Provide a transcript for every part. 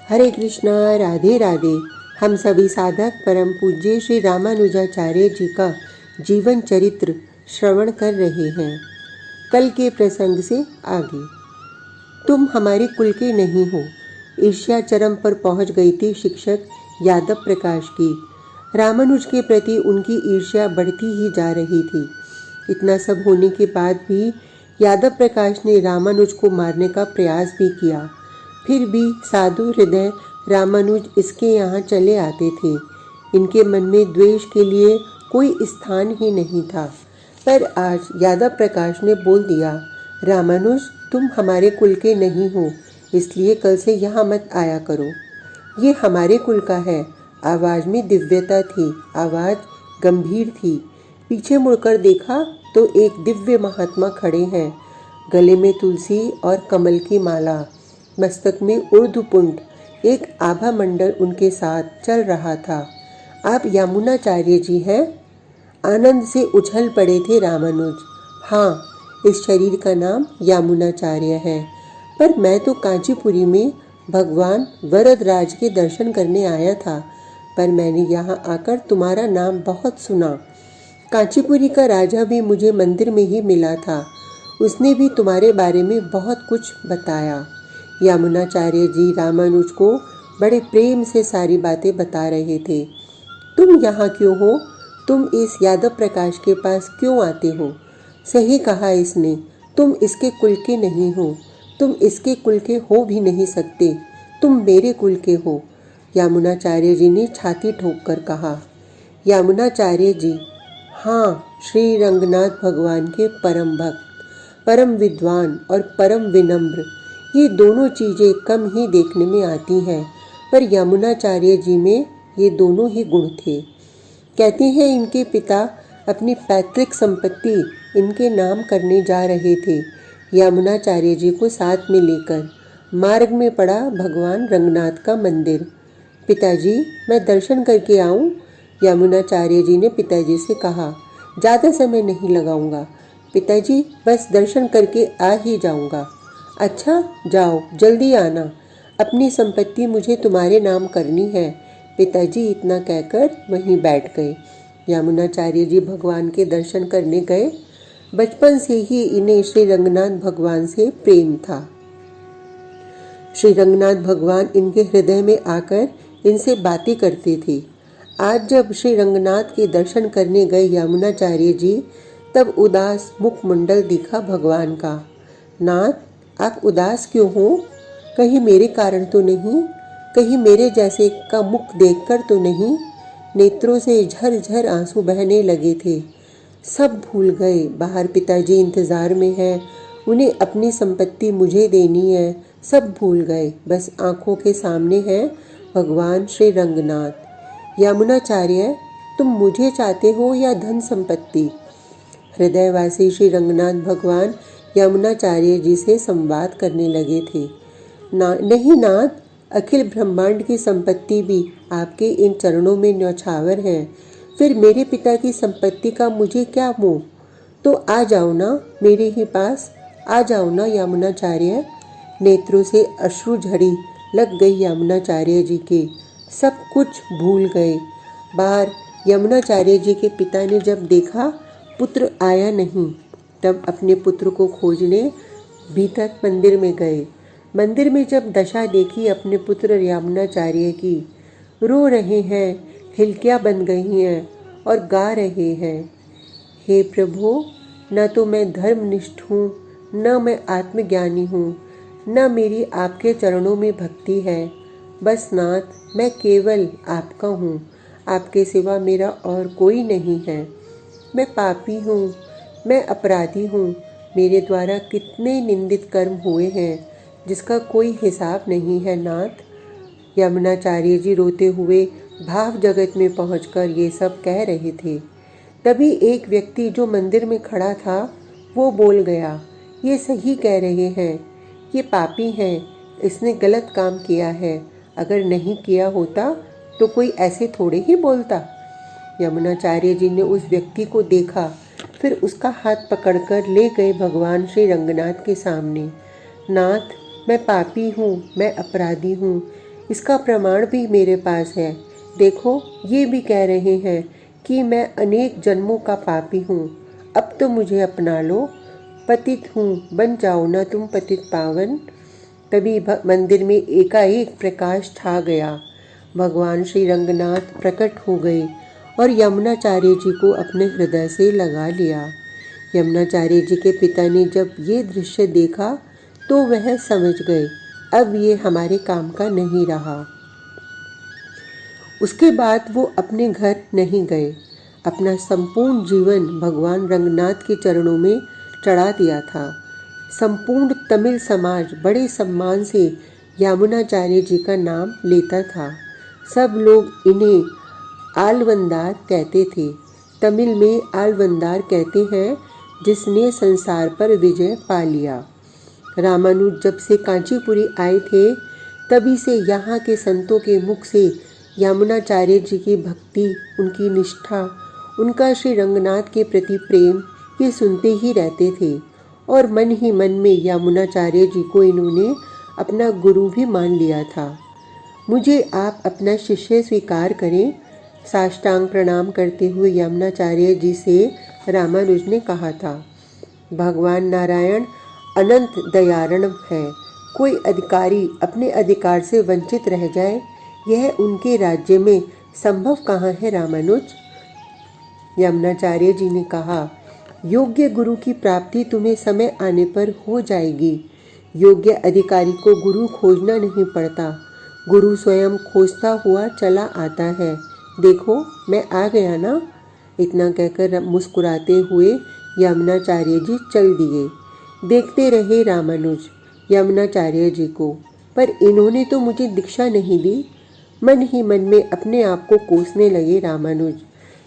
हरे कृष्णा, राधे राधे। हम सभी साधक परम पूज्य श्री रामानुजाचार्य जी का जीवन चरित्र श्रवण कर रहे हैं। कल के प्रसंग से आगे। तुम हमारे कुल के नहीं हो, ईर्ष्या चरम पर पहुंच गई थी शिक्षक यादव प्रकाश की। रामानुज के प्रति उनकी ईर्ष्या बढ़ती ही जा रही थी। इतना सब होने के बाद भी यादव प्रकाश ने रामानुज को मारने का प्रयास भी किया। फिर भी साधु हृदय रामानुज इसके यहाँ चले आते थे। इनके मन में द्वेष के लिए कोई स्थान ही नहीं था। पर आज यादव प्रकाश ने बोल दिया, रामानुज तुम हमारे कुल के नहीं हो, इसलिए कल से यहाँ मत आया करो। ये हमारे कुल का है। आवाज़ में दिव्यता थी, आवाज़ गंभीर थी। पीछे मुड़कर देखा तो एक दिव्य महात्मा खड़े हैं, गले में तुलसी और कमल की माला, मस्तक में ऊर्ध्वपुंड, एक आभा मंडल उनके साथ चल रहा था। आप यमुनाचार्य जी हैं? आनंद से उछल पड़े थे रामानुज। हाँ, इस शरीर का नाम यमुनाचार्य है, पर मैं तो कांचीपुरी में भगवान वरदराज के दर्शन करने आया था। पर मैंने यहाँ आकर तुम्हारा नाम बहुत सुना। कांचीपुरी का राजा भी मुझे मंदिर में ही मिला था, उसने भी तुम्हारे बारे में बहुत कुछ बताया। यमुनाचार्य जी रामानुज को बड़े प्रेम से सारी बातें बता रहे थे। तुम यहाँ क्यों हो? तुम इस यादव प्रकाश के पास क्यों आते हो? सही कहा इसने, तुम इसके कुल के नहीं हो, तुम इसके कुल के हो भी नहीं सकते, तुम मेरे कुल के हो। यमुनाचार्य जी ने छाती ठोककर कहा। यमुनाचार्य जी, हाँ, श्री रंगनाथ भगवान के परम भक्त, परम विद्वान और परम विनम्र, ये दोनों चीज़ें कम ही देखने में आती हैं, पर यमुनाचार्य जी में ये दोनों ही गुण थे। कहते हैं इनके पिता अपनी पैतृक संपत्ति इनके नाम करने जा रहे थे। यमुनाचार्य जी को साथ में लेकर मार्ग में पड़ा भगवान रंगनाथ का मंदिर। पिताजी, मैं दर्शन करके आऊँ? यमुनाचार्य जी ने पिताजी से कहा। ज़्यादा समय नहीं लगाऊंगा पिताजी, बस दर्शन करके आ ही जाऊंगा। अच्छा, जाओ, जल्दी आना, अपनी संपत्ति मुझे तुम्हारे नाम करनी है। पिताजी इतना कहकर वहीं बैठ गए। यमुनाचार्य जी भगवान के दर्शन करने गए। बचपन से ही इन्हें श्री रंगनाथ भगवान से प्रेम था। श्री रंगनाथ भगवान इनके हृदय में आकर इनसे बातें करते थे। आज जब श्री रंगनाथ के दर्शन करने गए यमुनाचार्य जी, तब उदास मुखमंडल दिखा भगवान का। नाथ, आप उदास क्यों हो? कहीं मेरे कारण तो नहीं? कहीं मेरे जैसे का मुख देखकर तो नहीं? नेत्रों से झरझर आंसू बहने लगे थे। सब भूल गए, बाहर पिताजी इंतजार में हैं, उन्हें अपनी संपत्ति मुझे देनी है। सब भूल गए, बस आंखों के सामने है भगवान श्री रंगनाथ। यमुनाचार्य, तुम मुझे चाहते हो या धन संपत्ति? हृदयवासी श्री रंगनाथ भगवान यमुनाचार्य जी से संवाद करने लगे थे। नहीं नाथ, अखिल ब्रह्मांड की संपत्ति भी आपके इन चरणों में न्यौछावर है। फिर मेरे पिता की संपत्ति का मुझे क्या मोह? तो आ जाओ ना मेरे ही पास, आ जाओ ना यमुनाचार्य। नेत्रों से अश्रु झड़ी लग गई यमुनाचार्य जी के, सब कुछ भूल गए। बाहर यमुनाचार्य जी के पिता ने जब देखा पुत्र आया नहीं, तब अपने पुत्र को खोजने भीतर मंदिर में गए। मंदिर में जब दशा देखी अपने पुत्र यमुनाचार्य की, रो रहे हैं, हिलकियाँ बन गई हैं और गा रहे हैं, हे प्रभु, न तो मैं धर्मनिष्ठ हूँ, न मैं आत्मज्ञानी हूँ, न मेरी आपके चरणों में भक्ति है। बस नाथ, मैं केवल आपका हूँ, आपके सिवा मेरा और कोई नहीं है। मैं पापी हूँ, मैं अपराधी हूँ। मेरे द्वारा कितने निंदित कर्म हुए हैं जिसका कोई हिसाब नहीं है नाथ। यमुनाचार्य जी रोते हुए भाव जगत में पहुंचकर ये सब कह रहे थे। तभी एक व्यक्ति जो मंदिर में खड़ा था वो बोल गया, ये सही कह रहे हैं, ये पापी हैं, इसने गलत काम किया है। अगर नहीं किया होता तो कोई ऐसे थोड़े ही बोलता। यमुनाचार्य जी ने उस व्यक्ति को देखा, फिर उसका हाथ पकड़कर ले गए भगवान श्री रंगनाथ के सामने। नाथ, मैं पापी हूँ, मैं अपराधी हूँ, इसका प्रमाण भी मेरे पास है। देखो, ये भी कह रहे हैं कि मैं अनेक जन्मों का पापी हूँ। अब तो मुझे अपना लो, पतित हूँ, बन जाओ ना तुम पतित पावन। तभी मंदिर में एकाएक प्रकाश छा गया। भगवान श्री रंगनाथ प्रकट हो गए और यमुनाचार्य जी को अपने हृदय से लगा लिया। यमुनाचार्य जी के पिता ने जब ये दृश्य देखा तो वह समझ गए, अब ये हमारे काम का नहीं रहा। उसके बाद वो अपने घर नहीं गए, अपना संपूर्ण जीवन भगवान रंगनाथ के चरणों में चढ़ा दिया था। संपूर्ण तमिल समाज बड़े सम्मान से यमुनाचार्य जी का नाम लेता था। सब लोग इन्हें आलवंदार कहते थे। तमिल में आलवंदार कहते हैं जिसने संसार पर विजय पा लिया। रामानुज जब से कांचीपुरी आए थे तभी से यहाँ के संतों के मुख से यमुनाचार्य जी की भक्ति, उनकी निष्ठा, उनका श्री रंगनाथ के प्रति प्रेम ये सुनते ही रहते थे और मन ही मन में यमुनाचार्य जी को इन्होंने अपना गुरु भी मान लिया था। मुझे आप अपना शिष्य स्वीकार करें, साष्टांग प्रणाम करते हुए यमुनाचार्य जी से रामानुज ने कहा था। भगवान नारायण अनंत दयारण है। कोई अधिकारी अपने अधिकार से वंचित रह जाए, यह उनके राज्य में संभव कहाँ है रामानुज? यमुनाचार्य जी ने कहा, योग्य गुरु की प्राप्ति तुम्हें समय आने पर हो जाएगी। योग्य अधिकारी को गुरु खोजना नहीं पड़ता, गुरु स्वयं खोजता हुआ चला आता है। देखो, मैं आ गया ना। इतना कहकर मुस्कुराते हुए यमुनाचार्य जी चल दिए। देखते रहे रामानुज यमुनाचार्य जी को, पर इन्होंने तो मुझे दीक्षा नहीं दी। मन ही मन में अपने आप को कोसने लगे रामानुज।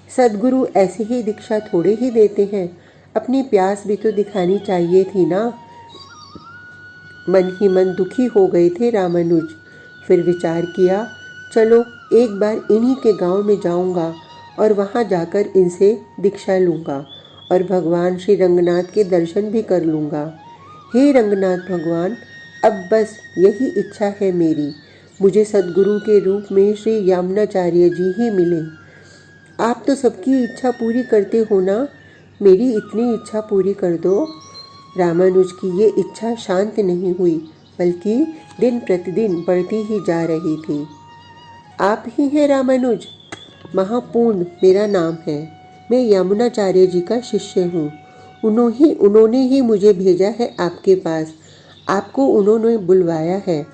सद्गुरु ऐसे ही दीक्षा थोड़े ही देते हैं, अपनी प्यास भी तो दिखानी चाहिए थी ना। मन ही मन दुखी हो गए थे रामानुज। फिर विचार किया, चलो एक बार इन्हीं के गांव में जाऊंगा और वहां जाकर इनसे दीक्षा लूंगा और भगवान श्री रंगनाथ के दर्शन भी कर लूंगा। हे रंगनाथ भगवान, अब बस यही इच्छा है मेरी, मुझे सद्गुरु के रूप में श्री यमुनाचार्य जी ही मिले। आप तो सबकी इच्छा पूरी करते हो ना, मेरी इतनी इच्छा पूरी कर दो। रामानुज की ये इच्छा शांत नहीं हुई, बल्कि दिन प्रतिदिन बढ़ती ही जा रही थी। आप ही हैं रामानुज? महापूर्ण मेरा नाम है। मैं यमुनाचार्य जी का शिष्य हूँ। उन्होंने ही मुझे भेजा है आपके पास, आपको उन्होंने बुलवाया है।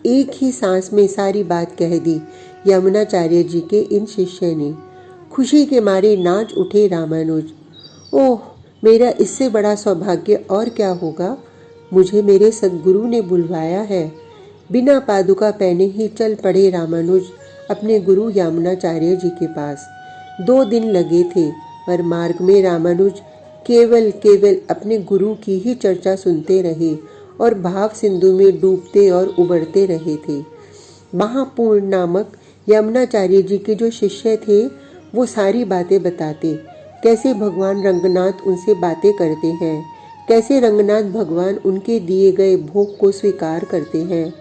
एक ही सांस में सारी बात कह दी यमुनाचार्य जी के इन शिष्य ने। खुशी के मारे नाच उठे रामानुज। ओह, मेरा इससे बड़ा सौभाग्य और क्या होगा। मुझे मेरे सद्गुरु ने बुलवाया है। बिना पादुका पहने ही चल पड़े रामानुज अपने गुरु यमुनाचार्य जी के पास। 2 दिन लगे थे, पर मार्ग में रामानुज केवल अपने गुरु की ही चर्चा सुनते रहे और भाव सिंधु में डूबते और उबरते रहे थे। महापूर्ण नामक यमुनाचार्य जी के जो शिष्य थे वो सारी बातें बताते, कैसे भगवान रंगनाथ उनसे बातें करते हैं, कैसे रंगनाथ भगवान उनके दिए गए भोग को स्वीकार करते हैं।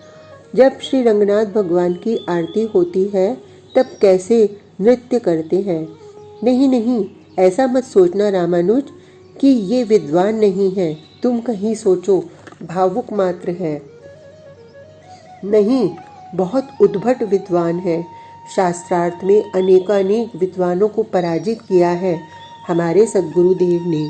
जब श्री रंगनाथ भगवान की आरती होती है तब कैसे नृत्य करते हैं। नहीं, ऐसा मत सोचना रामानुज कि ये विद्वान नहीं है, तुम कहीं सोचो भावुक मात्र है। नहीं, बहुत उद्भट विद्वान है। शास्त्रार्थ में अनेकानेक विद्वानों को पराजित किया है हमारे सद्गुरुदेव ने।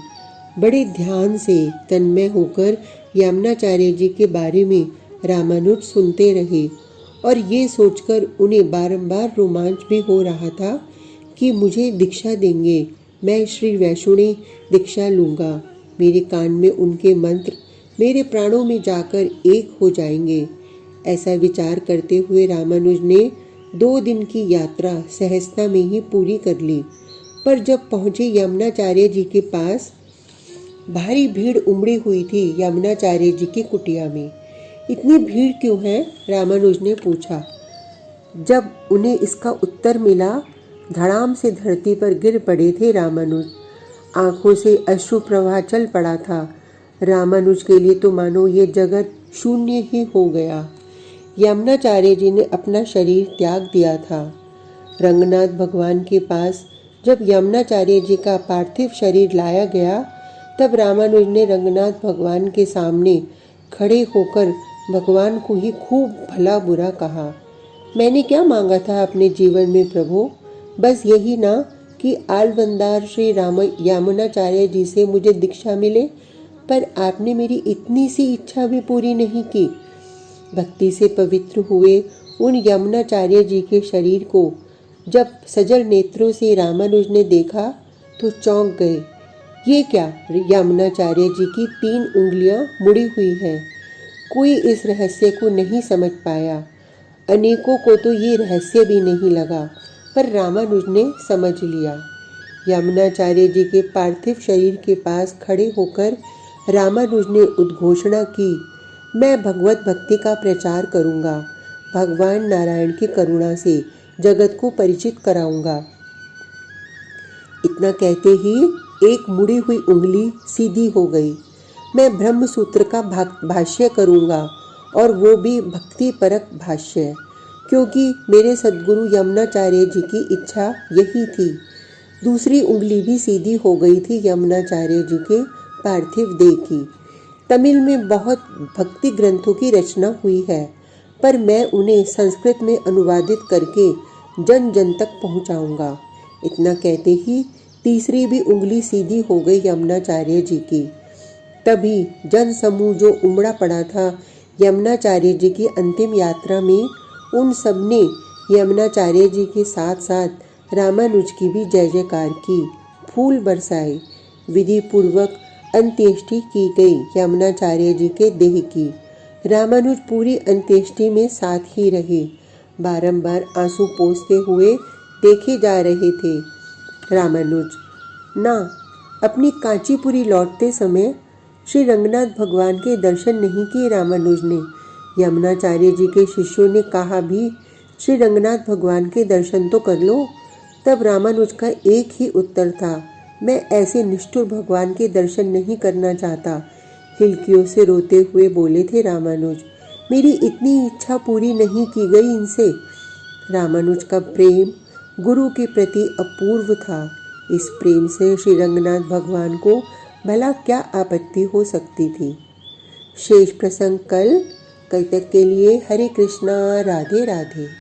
बड़े ध्यान से तन्मय होकर यमुनाचार्य जी के बारे में रामानुज सुनते रहे और ये सोचकर उन्हें बारंबार रोमांच भी हो रहा था कि मुझे दीक्षा देंगे, मैं श्री वैष्णवी दीक्षा लूँगा। मेरे कान में उनके मंत्र मेरे प्राणों में जाकर एक हो जाएंगे। ऐसा विचार करते हुए रामानुज ने 2 दिन की यात्रा सहजता में ही पूरी कर ली। पर जब पहुँचे यमुनाचार्य जी के पास, भारी भीड़ उमड़ी हुई थी यमुनाचार्य जी की कुटिया में। इतनी भीड़ क्यों है? रामानुज ने पूछा। जब उन्हें इसका उत्तर मिला, धड़ाम से धरती पर गिर पड़े थे रामानुज। आंखों से अश्रु प्रवाह चल पड़ा था। रामानुज के लिए तो मानो ये जगत शून्य ही हो गया। यमुनाचार्य जी ने अपना शरीर त्याग दिया था। रंगनाथ भगवान के पास जब यमुनाचार्य जी का पार्थिव शरीर लाया गया, तब रामानुज ने रंगनाथ भगवान के सामने खड़े होकर भगवान को ही खूब भला बुरा कहा। मैंने क्या मांगा था अपने जीवन में प्रभु? बस यही ना कि आलवंदार श्री यमुनाचार्य जी से मुझे दीक्षा मिले, पर आपने मेरी इतनी सी इच्छा भी पूरी नहीं की। भक्ति से पवित्र हुए उन यमुनाचार्य जी के शरीर को जब सजल नेत्रों से रामानुज ने देखा तो चौंक गए। ये क्या? यमुनाचार्य जी की 3 उंगलियां मुड़ी हुई हैं। कोई इस रहस्य को नहीं समझ पाया। अनेकों को तो ये रहस्य भी नहीं लगा, पर रामानुज ने समझ लिया। यमुनाचार्य जी के पार्थिव शरीर के पास खड़े होकर रामानुज ने उद्घोषणा की, मैं भगवत भक्ति का प्रचार करूंगा, भगवान नारायण की करुणा से जगत को परिचित कराऊंगा। इतना कहते ही एक मुड़ी हुई उंगली सीधी हो गई। मैं ब्रह्म सूत्र का भाष्य करूंगा, और वो भी भक्ति परक भाष्य, क्योंकि मेरे सद्गुरु यमुनाचार्य जी की इच्छा यही थी। दूसरी उंगली भी सीधी हो गई थी यमुनाचार्य जी के पार्थिव देह की। तमिल में बहुत भक्ति ग्रंथों की रचना हुई है, पर मैं उन्हें संस्कृत में अनुवादित करके जन जन तक पहुंचाऊंगा। इतना कहते ही तीसरी भी उंगली सीधी हो गई यमुनाचार्य जी की। तभी जन समूह जो उमड़ा पड़ा था यमुनाचार्य जी की अंतिम यात्रा में, उन सब ने यमुनाचार्य जी के साथ साथ रामानुज की भी जय जयकार की, फूल बरसाए। विधि पूर्वक अंत्येष्टि की गई यमुनाचार्य जी के देह की। रामानुज पूरी अंत्येष्टि में साथ ही रहे, बारंबार आंसू पोंछते हुए देखे जा रहे थे। रामानुज ना अपनी कांचीपुरी लौटते समय श्री रंगनाथ भगवान के दर्शन नहीं किए। रामानुज ने, यमुनाचार्य जी के शिष्यों ने कहा भी, श्री रंगनाथ भगवान के दर्शन तो कर लो। तब रामानुज का एक ही उत्तर था, मैं ऐसे निष्ठुर भगवान के दर्शन नहीं करना चाहता। हिलकियों से रोते हुए बोले थे रामानुज, मेरी इतनी इच्छा पूरी नहीं की गई इनसे। रामानुज का प्रेम गुरु के प्रति अपूर्व था। इस प्रेम से श्री रंगनाथ भगवान को भला क्या आपत्ति हो सकती थी। शेष प्रसंग कल तक के लिए हरे कृष्णा, राधे राधे।